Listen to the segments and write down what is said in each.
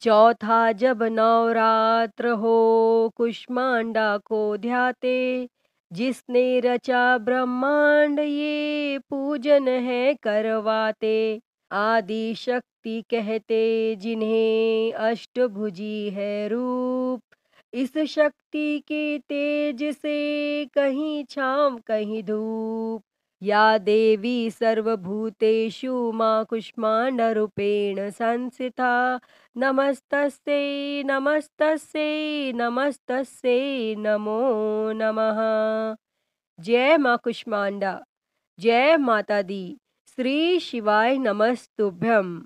चौथा जब नवरात्र हो कुष्मांडा को ध्याते, जिसने रचा ब्रह्मांड ये पूजन है करवाते। आदि शक्ति कहते जिन्हें अष्टभुजी है रूप, इस शक्ति के तेज से कहीं छांव कहीं धूप। या देवी सर्वभूतेषु माँ कुष्मांड रूपेण संस्थिता, नमस्तस्यै नमस्तस्यै नमस्तस्यै नमो नमः। जय माँ कुष्मांडा, जय माता दी, श्री शिवाय नमस्तुभ्यम।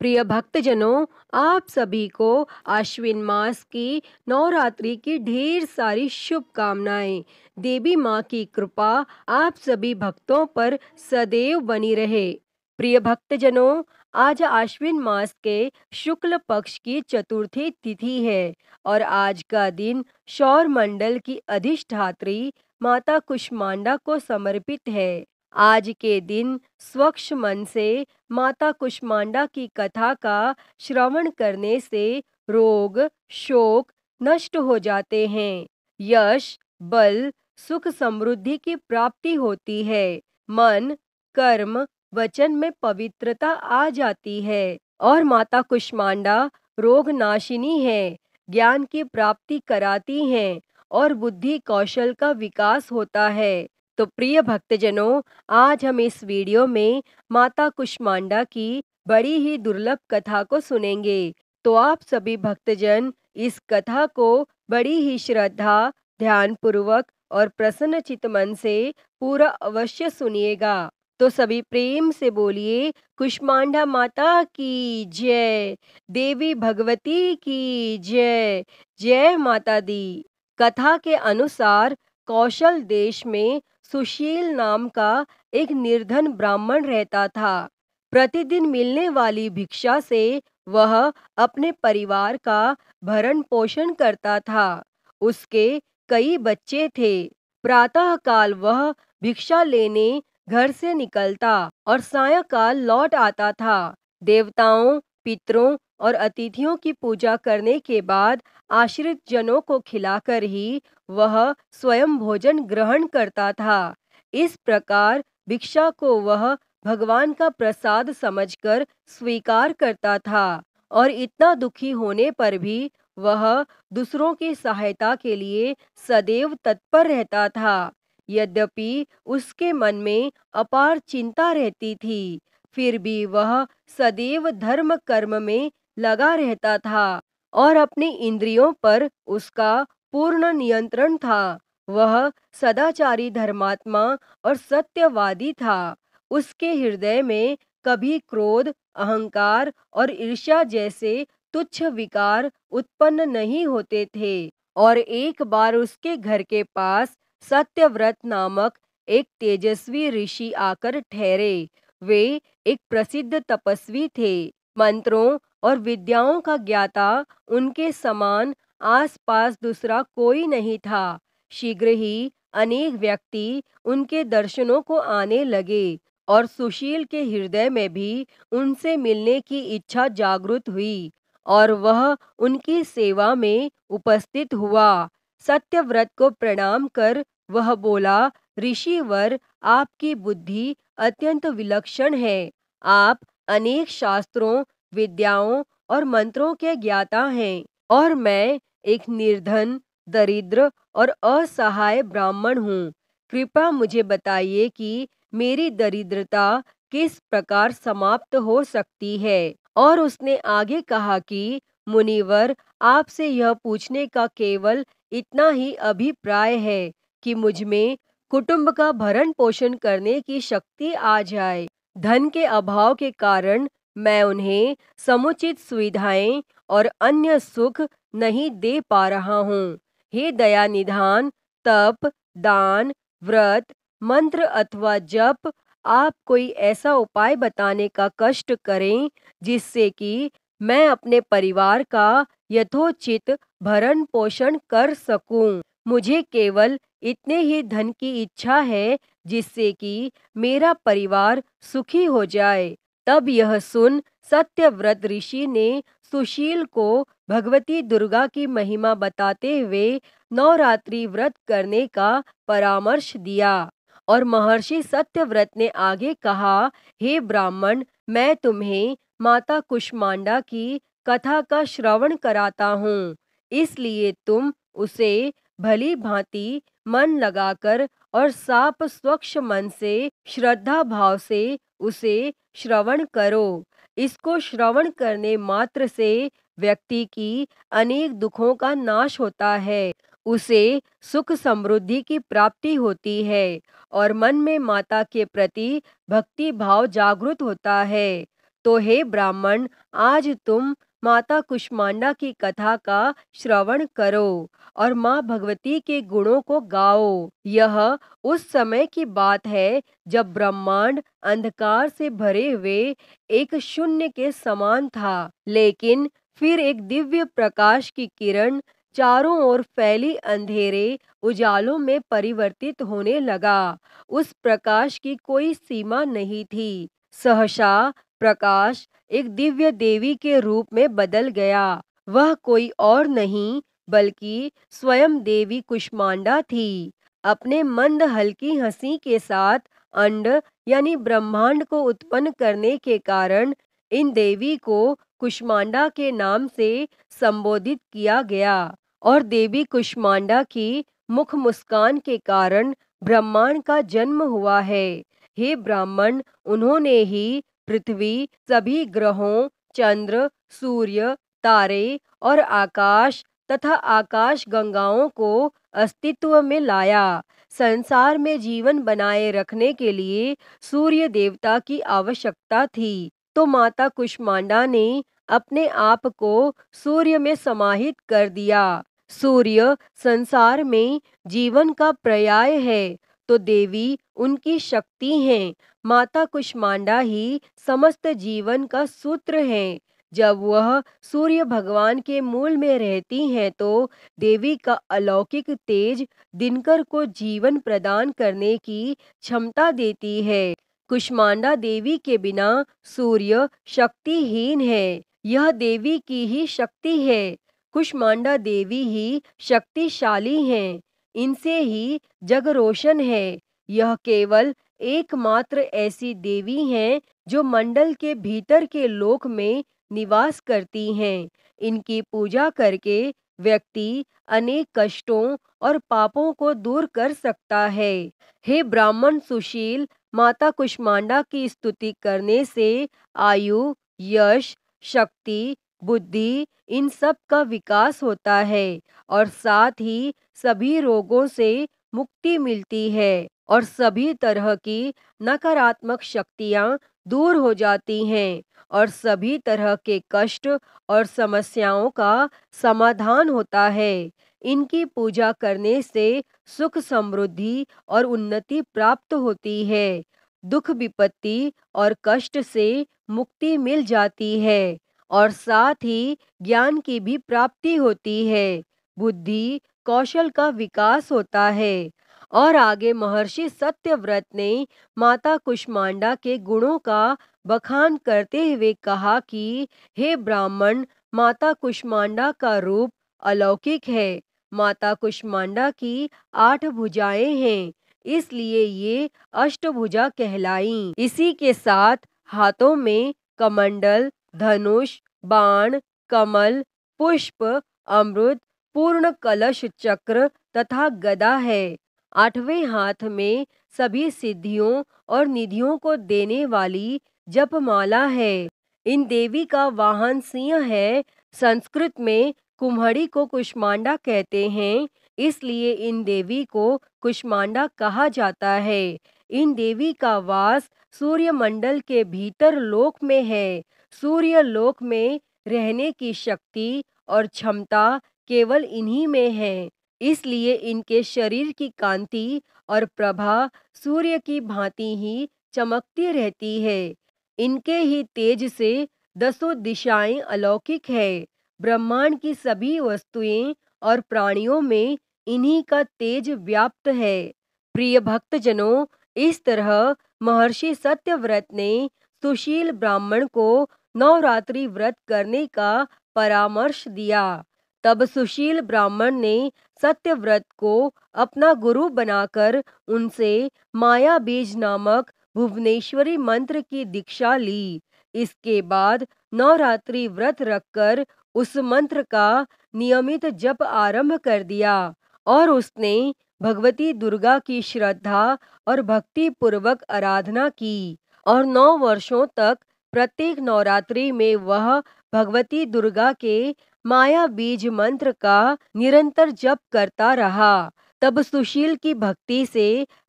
प्रिय भक्तजनों, आप सभी को आश्विन मास की नवरात्रि की ढेर सारी शुभकामनाएं। देवी माँ की कृपा आप सभी भक्तों पर सदैव बनी रहे। प्रिय भक्तजनों, आज आश्विन मास के शुक्ल पक्ष की चतुर्थी तिथि है और आज का दिन सौर मंडल की अधिष्ठात्री माता कुष्मांडा को समर्पित है। आज के दिन स्वच्छ मन से माता कुष्मांडा की कथा का श्रवण करने से रोग शोक नष्ट हो जाते हैं, यश बल सुख समृद्धि की प्राप्ति होती है, मन कर्म वचन में पवित्रता आ जाती है और माता कुष्मांडा रोग नाशिनी है, ज्ञान की प्राप्ति कराती हैं और बुद्धि कौशल का विकास होता है। तो प्रिय भक्तजनों, आज हम इस वीडियो में माता कुष्मांडा की बड़ी ही दुर्लभ कथा को सुनेंगे। तो आप सभी भक्तजन इस कथा को बड़ी ही श्रद्धा, ध्यान पूर्वक और प्रसन्न चित्त मन से पूरा अवश्य सुनिएगा। तो सभी प्रेम से बोलिए, कुष्मांडा माता की जय, देवी भगवती की जय, जय माता दी। कथा के अनुसार कौशल देश में सुशील नाम का एक निर्धन ब्राह्मण रहता था। प्रतिदिन मिलने वाली भिक्षा से वह अपने परिवार का भरण पोषण करता था। उसके कई बच्चे थे। प्रातः काल वह भिक्षा लेने घर से निकलता और सायंकाल लौट आता था। देवताओं, पितरों और अतिथियों की पूजा करने के बाद आश्रित जनों को खिलाकर ही वह स्वयं भोजन ग्रहण करता था। इस प्रकार भिक्षा को वह भगवान का प्रसाद समझकर स्वीकार करता था और इतना दुखी होने पर भी वह दूसरों की सहायता के लिए सदैव तत्पर रहता था। यद्यपि उसके मन में अपार चिंता रहती थी, फिर भी वह सदैव धर्म कर्म में लगा रहता था और अपनी इंद्रियों पर उसका पूर्ण नियंत्रण था। वह सदाचारी धर्मात्मा और सत्यवादी था। उसके हृदय में कभी क्रोध, अहंकार और ईर्ष्या जैसे तुच्छ विकार उत्पन्न नहीं होते थे। और एक बार उसके घर के पास सत्यव्रत नामक एक तेजस्वी ऋषि आकर ठहरे। वे एक प्रसिद्ध तपस्वी थे। मंत्रों और विद्याओं का ज्ञाता उनके समान आसपास दूसरा कोई नहीं था। शीघ्र ही अनेक व्यक्ति उनके दर्शनों को आने लगे और सुशील के हृदय में भी उनसे मिलने की इच्छा जागृत हुई और वह उनकी सेवा में उपस्थित हुआ। सत्यव्रत को प्रणाम कर वह बोला, ऋषिवर, आपकी बुद्धि अत्यंत विलक्षण है। आप अनेक शास्त्रों, विद्याओं और मंत्रों के ज्ञाता हैं और मैं एक निर्धन, दरिद्र और असहाय ब्राह्मण हूँ। कृपया मुझे बताइए कि मेरी दरिद्रता किस प्रकार समाप्त हो सकती है। और उसने आगे कहा कि मुनिवर, आपसे यह पूछने का केवल इतना ही अभिप्राय है कि मुझ में कुटुंब का भरण पोषण करने की शक्ति आ जाए। धन के अभाव के कारण मैं उन्हें समुचित सुविधाएं और अन्य सुख नहीं दे पा रहा हूँ। हे दया निधान, तप, दान, व्रत, मंत्र अथवा जप, आप कोई ऐसा उपाय बताने का कष्ट करें जिससे कि मैं अपने परिवार का यथोचित भरण पोषण कर सकूं। मुझे केवल इतने ही धन की इच्छा है जिससे कि मेरा परिवार सुखी हो जाए। तब यह सुन सत्यव्रत ऋषि ने सुशील को भगवती दुर्गा की महिमा बताते हुए नवरात्रि व्रत करने का परामर्श दिया। और महर्षि सत्यव्रत ने आगे कहा, हे ब्राह्मण, मैं तुम्हें माता कुष्मांडा की कथा का श्रवण कराता हूँ, इसलिए तुम उसे भली भांति मन लगाकर और साफ स्वच्छ मन से श्रद्धा भाव से उसे श्रवण करो। इसको श्रवण करने मात्र से व्यक्ति की अनेक दुखों का नाश होता है, उसे सुख समृद्धि की प्राप्ति होती है और मन में माता के प्रति भक्ति भाव जागृत होता है। तो हे ब्राह्मण, आज तुम माता कुष्मांडा की कथा का श्रवण करो और माँ भगवती के गुणों को गाओ। यह उस समय की बात है जब ब्रह्मांड अंधकार से भरे हुए एक शून्य के समान था, लेकिन फिर एक दिव्य प्रकाश की किरण चारों ओर फैली अंधेरे उजालों में परिवर्तित होने लगा। उस प्रकाश की कोई सीमा नहीं थी। सहसा प्रकाश एक दिव्य देवी के रूप में बदल गया। वह कोई और नहीं बल्कि स्वयं देवी कुष्मांडा थी। अपने मंद हल्की हंसी के साथ अंड यानी ब्रह्मांड को उत्पन्न करने के कारण इन देवी को कुष्मांडा के नाम से संबोधित किया गया और देवी कुष्मांडा की मुख मुस्कान के कारण ब्रह्मांड का जन्म हुआ है। हे ब्राह्मण, उन्होंने ही पृथ्वी, सभी ग्रहों, चंद्र, सूर्य, तारे और आकाश तथा आकाश गंगाओं को अस्तित्व में लाया। संसार में जीवन बनाए रखने के लिए सूर्य देवता की आवश्यकता थी, तो माता कुष्मांडा ने अपने आप को सूर्य में समाहित कर दिया। सूर्य संसार में जीवन का पर्याय है, तो देवी उनकी शक्ति हैं। माता कुष्मांडा ही समस्त जीवन का सूत्र है। जब वह सूर्य भगवान के मूल में रहती हैं तो देवी का अलौकिक तेज दिनकर को जीवन प्रदान करने की क्षमता देती है। कुष्मांडा देवी के बिना सूर्य शक्तिहीन है। यह देवी की ही शक्ति है। कुष्मांडा देवी ही शक्तिशाली हैं। इनसे ही जग रोशन है। यह केवल एकमात्र ऐसी देवी हैं जो मंडल के भीतर के लोक में निवास करती हैं। इनकी पूजा करके व्यक्ति अनेक कष्टों और पापों को दूर कर सकता है। हे ब्राह्मण सुशील, माता कुष्मांडा की स्तुति करने से आयु, यश, शक्ति, बुद्धि इन सब का विकास होता है और साथ ही सभी रोगों से मुक्ति मिलती है और सभी तरह की नकारात्मक शक्तियाँ दूर हो जाती हैं और सभी तरह के कष्ट और समस्याओं का समाधान होता है। इनकी पूजा करने से सुख समृद्धि और उन्नति प्राप्त होती है। दुख विपत्ति और कष्ट से मुक्ति मिल जाती है और साथ ही ज्ञान की भी प्राप्ति होती है। बुद्धि कौशल का विकास होता है। और आगे महर्षि सत्यव्रत ने माता कुष्मांडा के गुणों का बखान करते हुए कहा कि हे ब्राह्मण, माता कुष्मांडा का रूप अलौकिक है। माता कुष्मांडा की 8 भुजाएं हैं, इसलिए ये अष्टभुजा कहलाईं। इसी के साथ हाथों में कमंडल, धनुष, बाण, कमल, पुष्प, अमृत, पूर्ण कलश चक्र तथा गदा है। 8वें हाथ में सभी सिद्धियों और निधियों को देने वाली जपमाला है। इन देवी का वाहन सिंह है। संस्कृत में कुम्हड़ी को कुष्मांडा कहते हैं, इसलिए इन देवी को कुष्मांडा कहा जाता है। इन देवी का वास सूर्य मंडल के भीतर लोक में है। सूर्य लोक में रहने की शक्ति और क्षमता केवल इन्हीं में है, इसलिए इनके शरीर की कांति और प्रभा सूर्य की भांति ही चमकती रहती है। इनके ही तेज से 10 दिशाएं अलौकिक है। ब्रह्मांड की सभी वस्तुएं और प्राणियों में इन्हीं का तेज व्याप्त है। प्रिय भक्तजनों, इस तरह महर्षि सत्यव्रत ने सुशील ब्राह्मण को नवरात्रि व्रत करने का परामर्श दिया। तब सुशील ब्राह्मण ने सत्यव्रत को अपना गुरु बनाकर उनसे माया बीज नामक भुवनेश्वरी मंत्र की दीक्षा ली। इसके बाद नवरात्रि व्रत रखकर उस मंत्र का नियमित जप आरंभ कर दिया और उसने भगवती दुर्गा की श्रद्धा और भक्ति पूर्वक आराधना की और 9 वर्षों तक प्रत्येक नवरात्रि में वह भगवती दुर्गा के माया बीज मंत्र का निरंतर जप करता रहा। तब सुशील की भक्ति से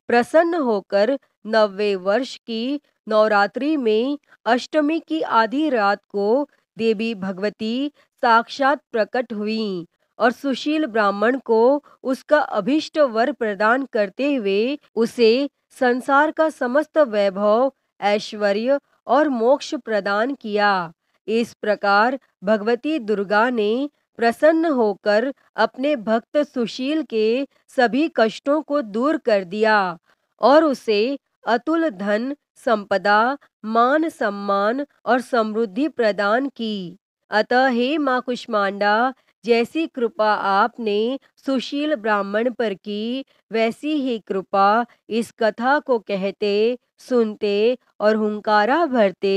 प्रसन्न होकर 90 वर्ष की नवरात्रि में अष्टमी की आधी रात को देवी भगवती साक्षात प्रकट हुई और सुशील ब्राह्मण को उसका अभीष्ट वर प्रदान करते हुए उसे संसार का समस्त वैभव, ऐश्वर्य और मोक्ष प्रदान किया। इस प्रकार भगवती दुर्गा ने प्रसन्न होकर अपने भक्त सुशील के सभी कष्टों को दूर कर दिया और उसे अतुल धन, संपदा, मान सम्मान और समृद्धि प्रदान की। अतः हे माँ कुष्मांडा, जैसी कृपा आपने सुशील ब्राह्मण पर की, वैसी ही कृपा इस कथा को कहते, सुनते और हुंकारा भरते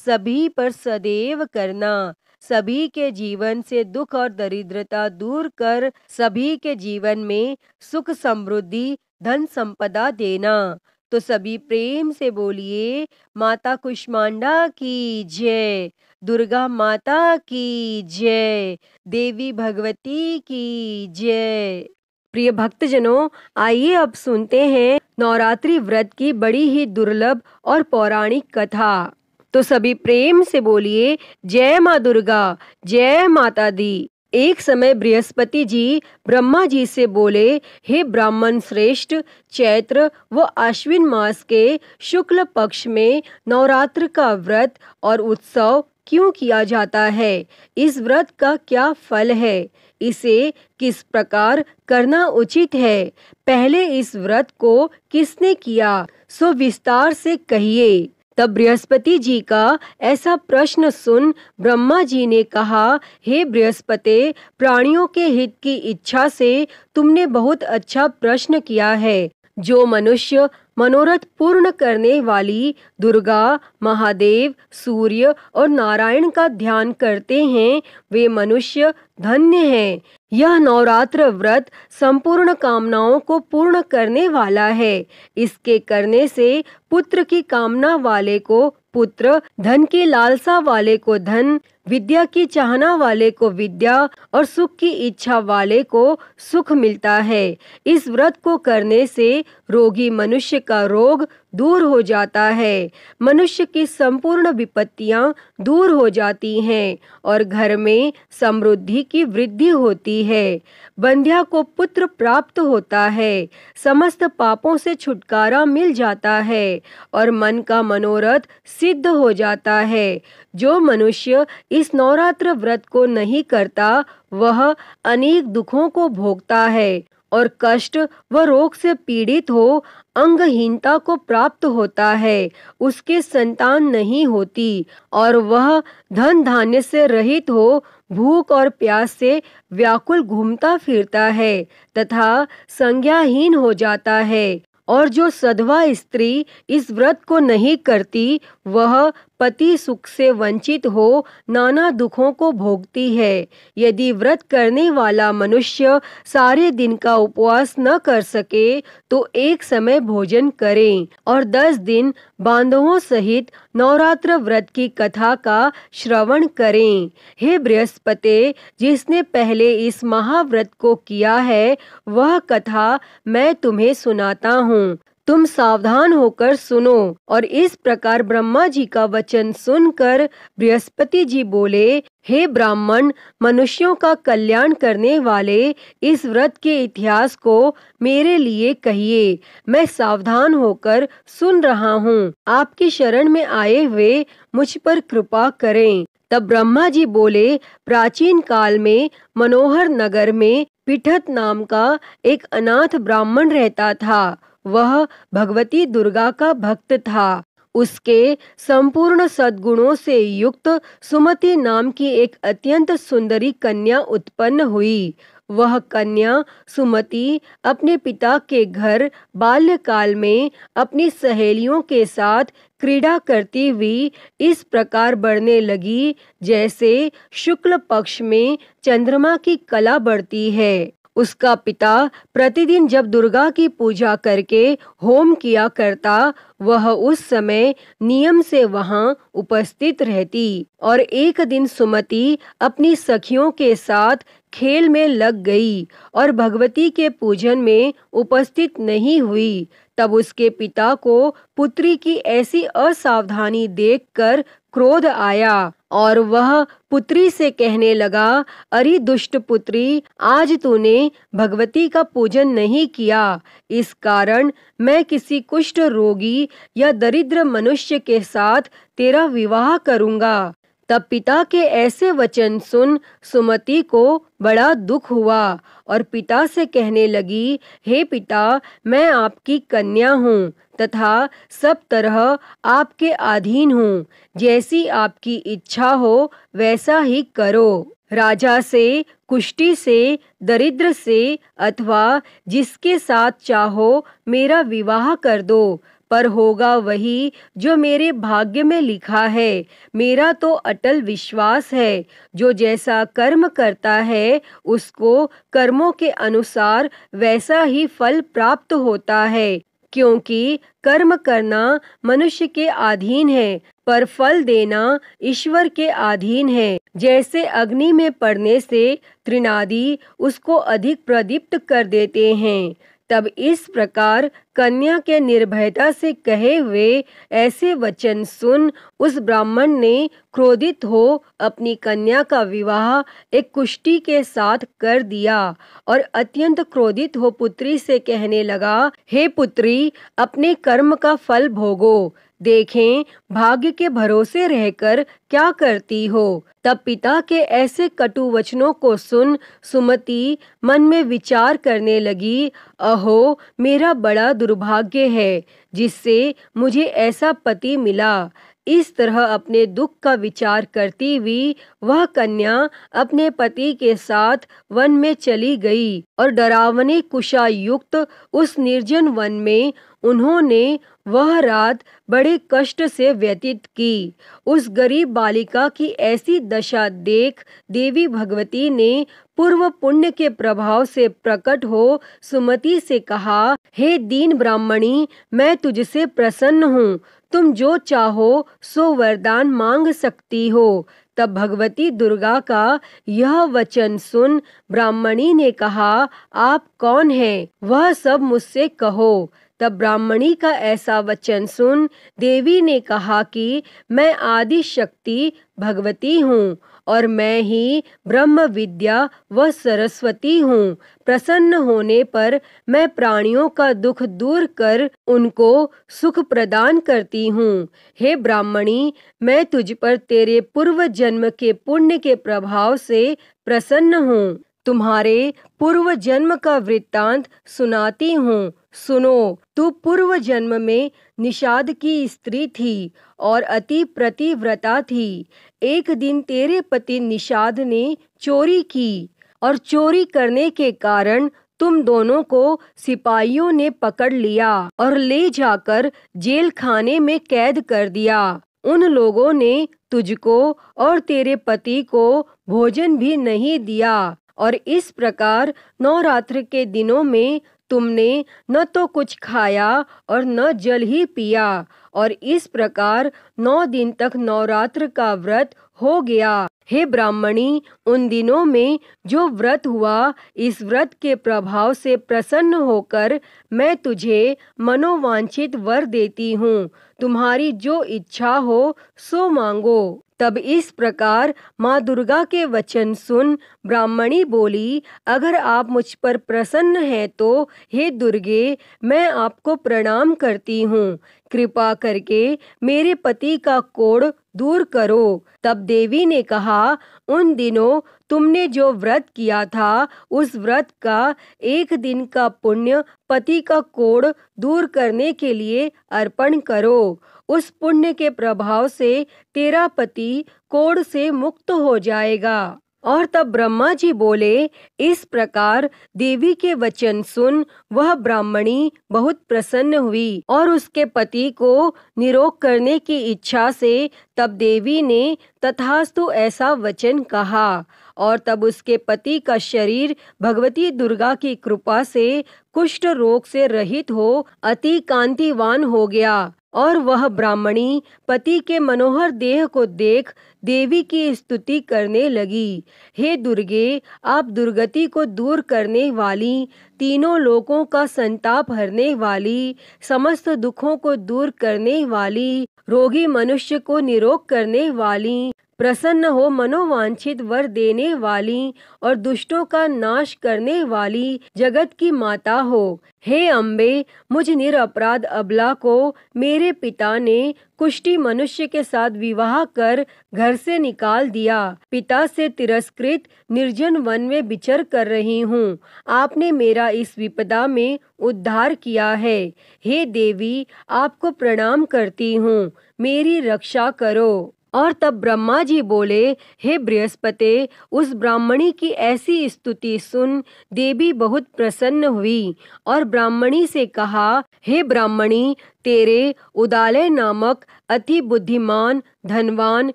सभी पर सदैव करना। सभी के जीवन से दुख और दरिद्रता दूर कर सभी के जीवन में सुख, समृद्धि, धन संपदा देना। तो सभी प्रेम से बोलिए, माता कुष्मांडा की जय, दुर्गा माता की जय, देवी भगवती की जय। प्रिय भक्तजनों, आइए अब सुनते हैं नवरात्रि व्रत की बड़ी ही दुर्लभ और पौराणिक कथा। तो सभी प्रेम से बोलिए, जय माँ दुर्गा, जय माता दी। एक समय बृहस्पति जी ब्रह्मा जी से बोले, हे ब्राह्मण श्रेष्ठ, चैत्र व आश्विन मास के शुक्ल पक्ष में नवरात्र का व्रत और उत्सव क्यों किया जाता है? इस व्रत का क्या फल है? इसे किस प्रकार करना उचित है? पहले इस व्रत को किसने किया, सो विस्तार से कहिए। तब बृहस्पति जी का ऐसा प्रश्न सुन ब्रह्मा जी ने कहा, हे बृहस्पति, प्राणियों के हित की इच्छा से तुमने बहुत अच्छा प्रश्न किया है। जो मनुष्य मनोरथ पूर्ण करने वाली दुर्गा, महादेव, सूर्य और नारायण का ध्यान करते हैं, वे मनुष्य धन्य हैं। यह नवरात्र व्रत संपूर्ण कामनाओं को पूर्ण करने वाला है। इसके करने से पुत्र की कामना वाले को पुत्र, धन की लालसा वाले को धन, विद्या की चाहना वाले को विद्या और सुख की इच्छा वाले को सुख मिलता है। इस व्रत को करने से रोगी मनुष्य का रोग दूर हो जाता है, मनुष्य की संपूर्ण विपत्तियां दूर हो जाती हैं और घर में समृद्धि की वृद्धि होती है। बंध्या को पुत्र प्राप्त होता है, समस्त पापों से छुटकारा मिल जाता है और मन का मनोरथ सिद्ध हो जाता है। जो मनुष्य इस नवरात्र व्रत को नहीं करता, वह अनेक दुखों को भोगता है और कष्ट व रोग से पीड़ित हो, अंगहीनता को प्राप्त होता है, उसके संतान नहीं होती और वह धन धान्य से रहित हो, भूख और प्यास से व्याकुल घूमता फिरता है तथा संज्ञाहीन हो जाता है। और जो सधवा स्त्री इस व्रत को नहीं करती, वह पति सुख से वंचित हो नाना दुखों को भोगती है। यदि व्रत करने वाला मनुष्य सारे दिन का उपवास न कर सके, तो एक समय भोजन करें और 10 दिन बांधवों सहित नवरात्र व्रत की कथा का श्रवण करें। हे बृहस्पति, जिसने पहले इस महाव्रत को किया है, वह कथा मैं तुम्हें सुनाता हूँ। तुम सावधान होकर सुनो। और इस प्रकार ब्रह्मा जी का वचन सुनकर बृहस्पति जी बोले, हे ब्राह्मण, मनुष्यों का कल्याण करने वाले इस व्रत के इतिहास को मेरे लिए कहिए। मैं सावधान होकर सुन रहा हूँ। आपकी शरण में आए हुए मुझ पर कृपा करें। तब ब्रह्मा जी बोले, प्राचीन काल में मनोहर नगर में पिठत नाम का एक अनाथ ब्राह्मण रहता था। वह भगवती दुर्गा का भक्त था। उसके संपूर्ण सद्गुणों से युक्त सुमति नाम की एक अत्यंत सुंदरी कन्या उत्पन्न हुई। वह कन्या सुमति अपने पिता के घर बाल्यकाल में अपनी सहेलियों के साथ क्रीड़ा करती हुई इस प्रकार बढ़ने लगी जैसे शुक्ल पक्ष में चंद्रमा की कला बढ़ती है। उसका पिता प्रतिदिन जब दुर्गा की पूजा करके होम किया करता, वह उस समय नियम से वहां उपस्थित रहती। और एक दिन सुमति अपनी सखियों के साथ खेल में लग गई और भगवती के पूजन में उपस्थित नहीं हुई। तब उसके पिता को पुत्री की ऐसी असावधानी देखकर क्रोध आया और वह पुत्री से कहने लगा, अरे दुष्ट पुत्री, आज तूने भगवती का पूजन नहीं किया, इस कारण मैं किसी कुष्ठ रोगी या दरिद्र मनुष्य के साथ तेरा विवाह करूंगा। तब पिता के ऐसे वचन सुन सुमति को बड़ा दुख हुआ और पिता से कहने लगी, हे पिता, मैं आपकी कन्या हूँ तथा सब तरह आपके अधीन हूँ। जैसी आपकी इच्छा हो वैसा ही करो। राजा से, कुष्ठी से, दरिद्र से अथवा जिसके साथ चाहो मेरा विवाह कर दो, पर होगा वही जो मेरे भाग्य में लिखा है। मेरा तो अटल विश्वास है, जो जैसा कर्म करता है उसको कर्मों के अनुसार वैसा ही फल प्राप्त होता है। क्योंकि कर्म करना मनुष्य के अधीन है, पर फल देना ईश्वर के अधीन है। जैसे अग्नि में पड़ने से तृणादि उसको अधिक प्रदीप्त कर देते हैं, तब इस प्रकार कन्या के निर्भयता से कहे हुए ऐसे वचन सुन उस ब्राह्मण ने क्रोधित हो अपनी कन्या का विवाह एक कुष्ठी के साथ कर दिया और अत्यंत क्रोधित हो पुत्री से कहने लगा, हे पुत्री, अपने कर्म का फल भोगो। देखें भाग्य के भरोसे रहकर क्या करती हो। तब पिता के ऐसे कटु वचनों को सुन सुमति मन में विचार करने लगी, अहो मेरा बड़ा दुर्भाग्य है जिससे मुझे ऐसा पति मिला। इस तरह अपने दुख का विचार करती हुई वह कन्या अपने पति के साथ वन में चली गई और डरावने कुशा युक्त उस निर्जन वन में उन्होंने वह रात बड़े कष्ट से व्यतीत की। उस गरीब बालिका की ऐसी दशा देख देवी भगवती ने पूर्व पुण्य के प्रभाव से प्रकट हो सुमति से कहा, हे दीन ब्राह्मणी, मैं तुझसे प्रसन्न हूँ, तुम जो चाहो सो वरदान मांग सकती हो। तब भगवती दुर्गा का यह वचन सुन ब्राह्मणी ने कहा, आप कौन हैं? वह सब मुझसे कहो। तब ब्राह्मणी का ऐसा वचन सुन देवी ने कहा कि मैं आदि शक्ति भगवती हूँ और मैं ही ब्रह्म विद्या व सरस्वती हूँ। प्रसन्न होने पर मैं प्राणियों का दुख दूर कर उनको सुख प्रदान करती हूँ। हे ब्राह्मणी, मैं तुझ पर तेरे पूर्व जन्म के पुण्य के प्रभाव से प्रसन्न हूँ। तुम्हारे पूर्व जन्म का वृत्तांत सुनाती हूँ, सुनो। तू पूर्व जन्म में निषाद की स्त्री थी और अति प्रतिव्रता थी। एक दिन तेरे पति निषाद ने चोरी की और चोरी करने के कारण तुम दोनों को सिपाहियों ने पकड़ लिया और ले जाकर जेल खाने में कैद कर दिया। उन लोगों ने तुझको और तेरे पति को भोजन भी नहीं दिया और इस प्रकार नवरात्र के दिनों में तुमने न तो कुछ खाया और न जल ही पिया और इस प्रकार 9 दिन तक नवरात्र का व्रत हो गया। हे ब्राह्मणी, उन दिनों में जो व्रत हुआ, इस व्रत के प्रभाव से प्रसन्न होकर मैं तुझे मनोवांछित वर देती हूँ। तुम्हारी जो इच्छा हो सो मांगो। तब इस प्रकार माँ दुर्गा के वचन सुन ब्राह्मणी बोली, अगर आप मुझ पर प्रसन्न हैं तो हे दुर्गे, मैं आपको प्रणाम करती हूँ। कृपा करके मेरे पति का कोढ़ दूर करो। तब देवी ने कहा, उन दिनों तुमने जो व्रत किया था उस व्रत का 1 दिन का पुण्य पति का कोढ़ दूर करने के लिए अर्पण करो। उस पुण्य के प्रभाव से तेरा पति कोढ़ से मुक्त हो जाएगा। और तब ब्रह्मा जी बोले, इस प्रकार देवी के वचन सुन वह ब्राह्मणी बहुत प्रसन्न हुई और उसके पति को निरोग करने की इच्छा से तब देवी ने तथास्तु ऐसा वचन कहा। और तब उसके पति का शरीर भगवती दुर्गा की कृपा से कुष्ठ रोग से रहित हो अति कांतिवान हो गया। और वह ब्राह्मणी पति के मनोहर देह को देख देवी की स्तुति करने लगी। हे दुर्गे, आप दुर्गति को दूर करने वाली, तीनों लोकों का संताप हरने वाली, समस्त दुखों को दूर करने वाली, रोगी मनुष्य को निरोग करने वाली, प्रसन्न हो मनोवांछित वर देने वाली और दुष्टों का नाश करने वाली जगत की माता हो। हे अम्बे, मुझ निरपराध अबला को मेरे पिता ने कुष्ठी मनुष्य के साथ विवाह कर घर से निकाल दिया। पिता से तिरस्कृत निर्जन वन में विचर कर रही हूँ। आपने मेरा इस विपदा में उद्धार किया है। हे देवी, आपको प्रणाम करती हूँ, मेरी रक्षा करो। और तब ब्रह्मा जी बोले, हे बृहस्पति, उस ब्राह्मणी की ऐसी स्तुति सुन देवी बहुत प्रसन्न हुई और ब्राह्मणी से कहा, हे ब्राह्मणी, तेरे उदालय नामक अति बुद्धिमान, धनवान,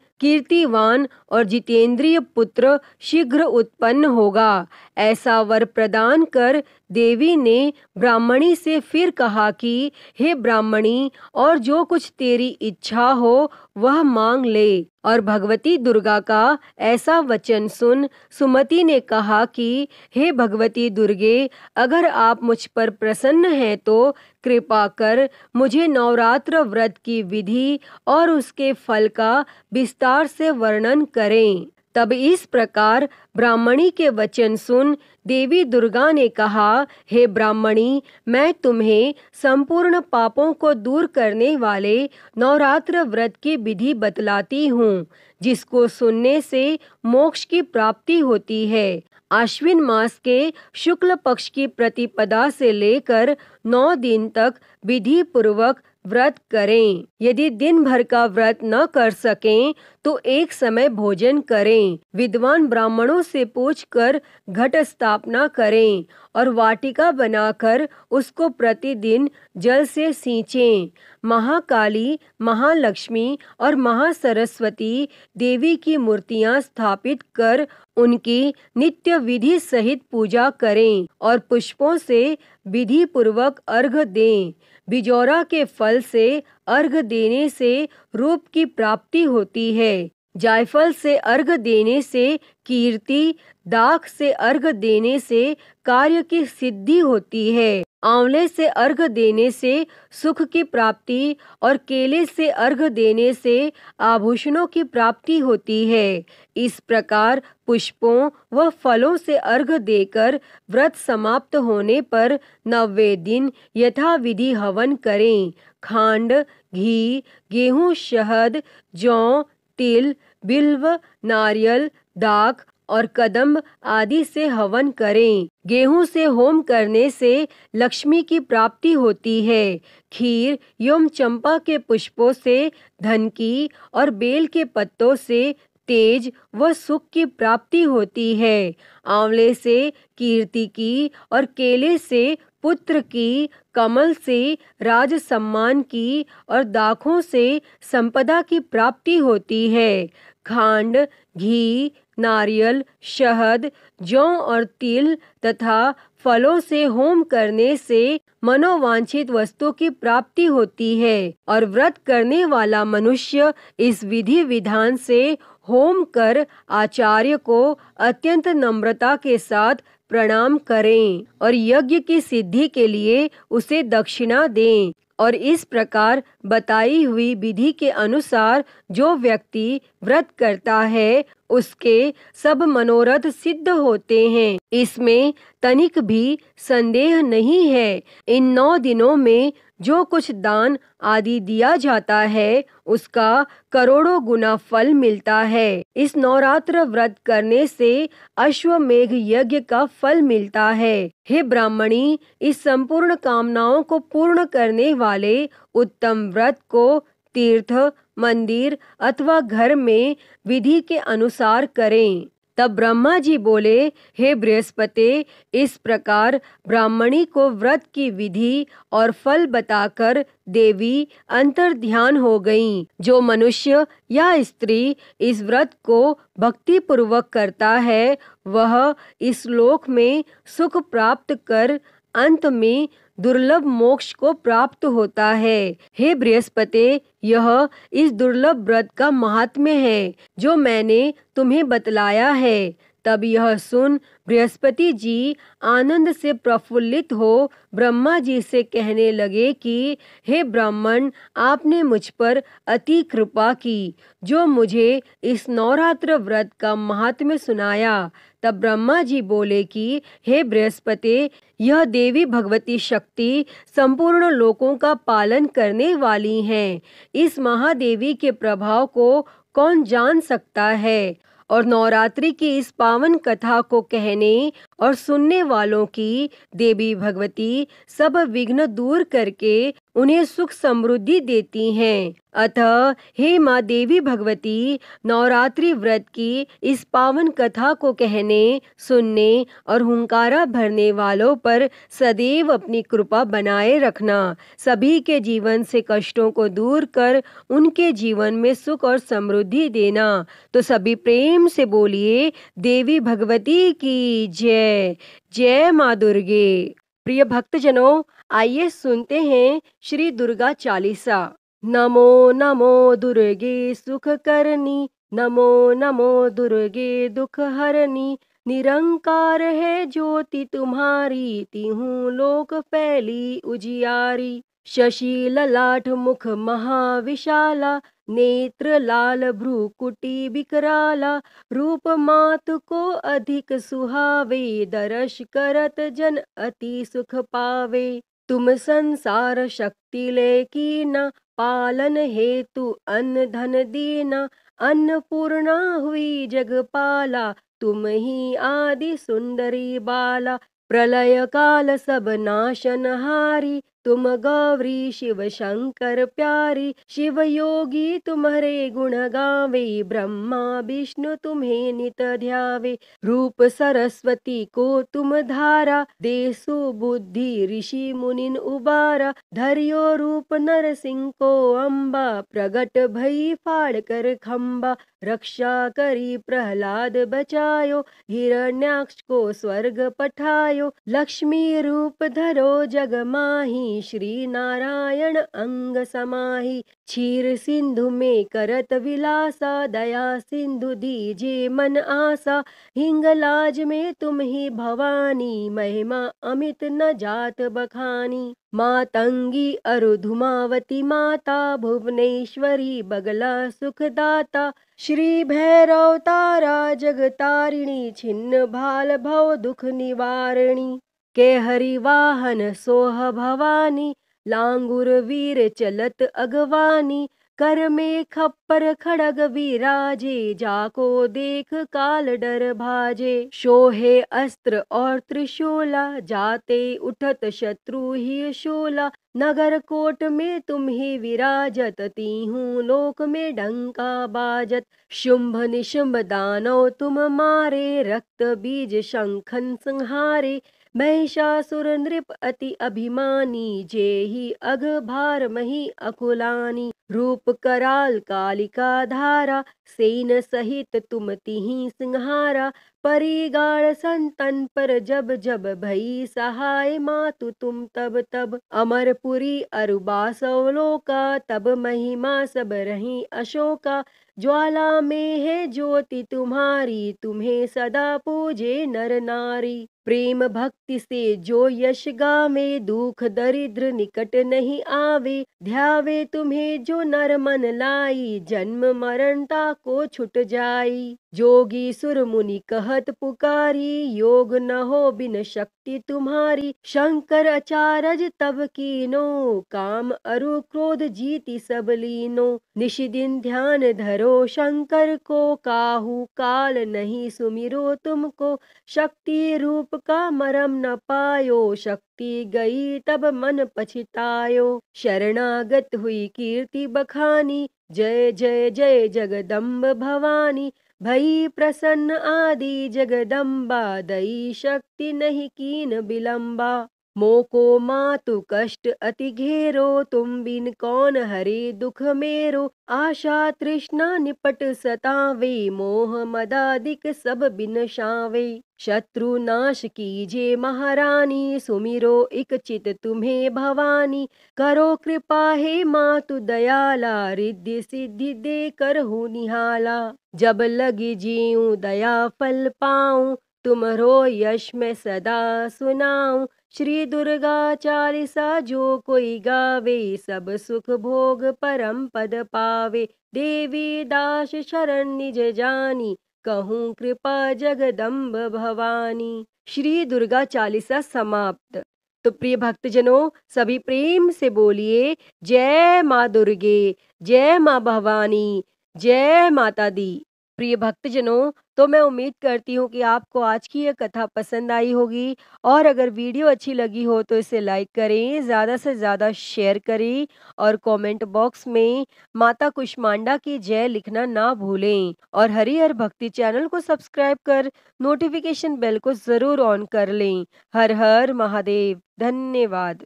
कीर्तिवान और जितेंद्रिय पुत्र शीघ्र उत्पन्न होगा। ऐसा वर प्रदान कर देवी ने ब्राह्मणी से फिर कहा कि हे ब्राह्मणी, और जो कुछ तेरी इच्छा हो वह मांग ले। और भगवती दुर्गा का ऐसा वचन सुन सुमति ने कहा कि हे भगवती दुर्गे, अगर आप मुझ पर प्रसन्न हैं तो कृपा कर मुझे नवरात्र व्रत की विधि और उसके फल का विस्तार से वर्णन करें। तब इस प्रकार ब्राह्मणी के वचन सुन देवी दुर्गा ने कहा, हे ब्राह्मणी, मैं तुम्हें संपूर्ण पापों को दूर करने वाले नवरात्र व्रत की विधि बतलाती हूँ, जिसको सुनने से मोक्ष की प्राप्ति होती है। आश्विन मास के शुक्ल पक्ष की प्रतिपदा से लेकर 9 दिन तक विधि पूर्वक व्रत करें। यदि दिन भर का व्रत न कर सकें तो एक समय भोजन करें। विद्वान ब्राह्मणों से पूछकर घट स्थापना करें और वाटिका बनाकर उसको प्रतिदिन जल से सींचें। महाकाली, महालक्ष्मी और महासरस्वती देवी की मूर्तियां स्थापित कर उनकी नित्य विधि सहित पूजा करें और पुष्पों से विधि पूर्वक अर्घ दें। बिजौरा के फल से अर्घ देने से रूप की प्राप्ति होती है। जायफल से अर्घ देने से कीर्ति, दाख से अर्घ देने से कार्य की सिद्धि होती है। आंवले से अर्घ देने से सुख की प्राप्ति और केले से अर्घ देने से आभूषणों की प्राप्ति होती है। इस प्रकार पुष्पों व फलों से अर्घ देकर व्रत समाप्त होने पर 90वें दिन यथाविधि हवन करें। खांड, घी, गेहूं, शहद, जौ, तिल, बिल्व, नारियल, दाख और कदम्ब आदि से हवन करें। गेहूं से होम करने से लक्ष्मी की प्राप्ति होती है। खीर एवं चंपा के पुष्पों से धन की और बेल के पत्तों से तेज व सुख की प्राप्ति होती है। आंवले से कीर्ति की और केले से पुत्र की, कमल से राज सम्मान की और दाखों से संपदा की प्राप्ति होती है। खांड, घी, नारियल, शहद, जौ और तिल तथा फलों से होम करने से मनोवांछित वस्तु की प्राप्ति होती है और व्रत करने वाला मनुष्य इस विधि विधान से होम कर आचार्य को अत्यंत नम्रता के साथ प्रणाम करें और यज्ञ की सिद्धि के लिए उसे दक्षिणा दें। और इस प्रकार बताई हुई विधि के अनुसार जो व्यक्ति व्रत करता है उसके सब मनोरथ सिद्ध होते हैं। इसमें तनिक भी संदेह नहीं है। इन 9 दिनों में जो कुछ दान आदि दिया जाता है उसका करोड़ों गुना फल मिलता है। इस नवरात्र व्रत करने से अश्वमेघ यज्ञ का फल मिलता है। हे ब्राह्मणी, इस संपूर्ण कामनाओं को पूर्ण करने वाले उत्तम व्रत को तीर्थ, मंदिर अथवा घर में विधि के अनुसार करें। तब ब्रह्मा जी बोले, हे बृहस्पति, इस प्रकार ब्राह्मणी को व्रत की विधि और फल बताकर देवी अंतर ध्यान हो गईं। जो मनुष्य या स्त्री इस व्रत को भक्ति पूर्वक करता है वह इस लोक में सुख प्राप्त कर अंत में दुर्लभ मोक्ष को प्राप्त होता है। हे बृहस्पति, यह इस दुर्लभ व्रत का महात्म्य है जो मैंने तुम्हें बतलाया है। तब यह सुन बृहस्पति जी आनंद से प्रफुल्लित हो ब्रह्मा जी से कहने लगे कि हे ब्राह्मण, आपने मुझ पर अति कृपा की जो मुझे इस नवरात्र व्रत का महात्म्य सुनाया। तब ब्रह्मा जी बोले कि हे बृहस्पति, यह देवी भगवती शक्ति संपूर्ण लोकों का पालन करने वाली हैं। इस महादेवी के प्रभाव को कौन जान सकता है। और नवरात्रि की इस पावन कथा को कहने और सुनने वालों की देवी भगवती सब विघ्न दूर करके उन्हें सुख समृद्धि देती हैं। अतः हे माँ देवी भगवती, नवरात्रि व्रत की इस पावन कथा को कहने, सुनने और हुंकारा भरने वालों पर सदैव अपनी कृपा बनाए रखना। सभी के जीवन से कष्टों को दूर कर उनके जीवन में सुख और समृद्धि देना। तो सभी प्रेम से बोलिए, देवी भगवती की जय। जय माँ दुर्गे। प्रिय भक्तजनों, आइए सुनते हैं श्री दुर्गा चालीसा। नमो नमो दुर्गे सुख करनी, नमो नमो दुर्गे दुख हरनी। निरंकार है ज्योति तुम्हारी, तिहूं लोक फैली उजियारी। शशि ललाट मुख महाविशाला, नेत्र लाल भ्रूकुटी बिकराला। रूप मात को अधिक सुहावे, दर्श करत जन अति सुख पावे। तुम संसार शक्ति ले कीना, पालन हेतु अन्न धन दीना। अन्नपूर्णा हुई जगपाला, तुम ही आदि सुंदरी बाला। प्रलय काल सब नाशनहारी, तुम गौरी शिव शंकर प्यारी। शिव योगी तुम्हारे गुण गावे, ब्रह्मा विष्णु तुम्हें नित ध्यावे। रूप सरस्वती को तुम धारा, देसु बुद्धि ऋषि मुनिन उबारा। धरियो रूप नरसिंह को अम्बा, प्रगट भई फाड़ कर खम्बा। रक्षा करी प्रहलाद बचायो, हिरण्याक्ष को स्वर्ग पठायो। लक्ष्मी रूप धरो जग माही, श्री नारायण अंग समाही। क्षीर सिंधु में करत विलासा, दया सिंधु दीजे मन आसा। हिंगलाज में तुम ही भवानी, महिमा अमित न जात बखानी। मातंगी अरुधुमावती माता, भुवनेश्वरी बगला सुखदाता। श्री भैरव तारा जगतारिणी, छिन्न भाल भव दुख निवारिणी। के हरि वाहन सोह भवानी, लांगुर वीर चलत अगवानी। कर में खप्पर खड़ग विराजे, जाको देख काल डर भाजे। शोहे अस्त्र और त्रिशूला, जाते उठत शत्रु ही शूला। नगर कोट में तुम ही विराजत, तीहूं लोक में डंका बाजत। शुंभ निशुंभ दानव तुम मारे, रक्त बीज शंखन संहारे। महिषासुर नृप अति अभिमानी, जेहि अघ भार मही अकुलानी। रूप कराल कालिका धारा, सेन सहित तुम तिहि सिंहारा। परिगाड़ संतन पर जब जब, भई सहाय मातु तुम तब तब। अमरपुरी अरुबासव लोका, तब महिमा सब रही अशोका। ज्वाला में है ज्योति तुम्हारी, तुम्हें सदा पूजे नर नारी। प्रेम भक्ति से जो यश गावे, दुख दरिद्र निकट नहीं आवे। ध्यावे तुम्हें जो नर मन लाई, जन्म मरणता को छुट जाई। जोगी सुर मुनि कहत पुकारी, योग न हो बिन शक्ति तुम्हारी। शंकर अचारज तब कीनो, काम अरु क्रोध जीति सब लीनो। निश दिन ध्यान धरो शंकर को, काहू काल नहीं सुमिरो तुमको। शक्ति रूप का मरम न पायो, शक्ति गई तब मन पछतायो। शरणागत हुई कीर्ति बखानी, जय जय जय जगदम्ब भवानी। भई प्रसन्न आदि जगदम्बा, दई शक्ति नहीं कीन विलंबा। मोको मातु कष्ट अति घेरो, तुम बिन कौन हरे दुख मेरो। आशा तृष्णा निपट सतावे, मोह मदादिक सब बिनशावे। शत्रु नाश कीजे महारानी, सुमिरो इक चित तुम्हें भवानी। करो कृपा हे मातु दयाला, रिद्धि सिद्धि दे करहु निहाला। जब लगी जीऊँ दया फल पाऊँ, तुमरो यश मैं सदा सुनाऊँ। श्री दुर्गा चालीसा जो कोई गावे, सब सुख भोग परम पद पावे। देवी दास शरण निज जानी, कहूँ कृपा जगदम्ब भवानी। श्री दुर्गा चालीसा समाप्त। तो प्रिय भक्तजनों, सभी प्रेम से बोलिए जय माँ दुर्गे, जय माँ भवानी, जय माता दी। प्रिय भक्तजनों, तो मैं उम्मीद करती हूँ कि आपको आज की यह कथा पसंद आई होगी, और अगर वीडियो अच्छी लगी हो तो इसे लाइक करें, ज़्यादा से ज़्यादा शेयर करें, और कमेंट बॉक्स में माता कुष्मांडा की जय लिखना ना भूलें। और हरिहर भक्ति चैनल को सब्सक्राइब कर नोटिफिकेशन बेल को ज़रूर ऑन कर लें। हर हर महादेव। धन्यवाद।